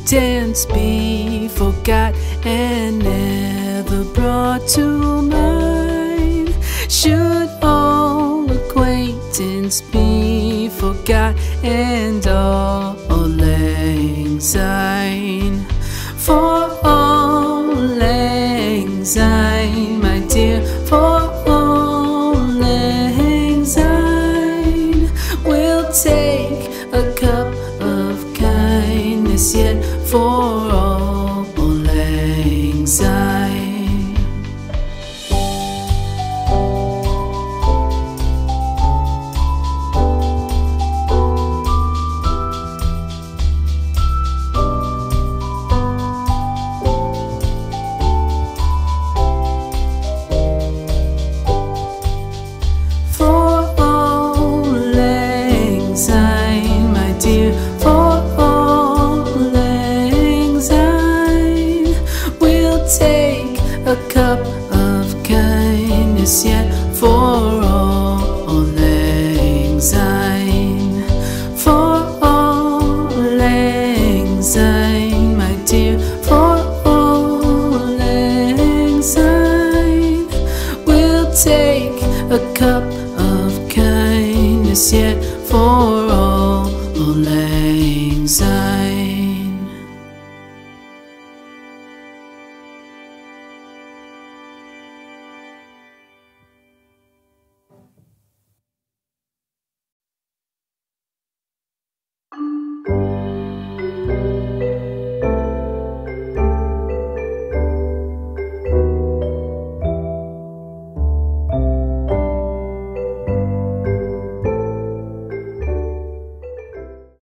acquaintance be forgot and never brought to mind? Should all acquaintance be forgot and all lang syne? For all lang syne, my dear, for all lang syne, we'll take a cup of kindness yet for all lang syne. Take a cup of kindness yet for all lang syne. For all lang syne, my dear, for all lang syne, we'll take a cup of kindness yet for all lang syne.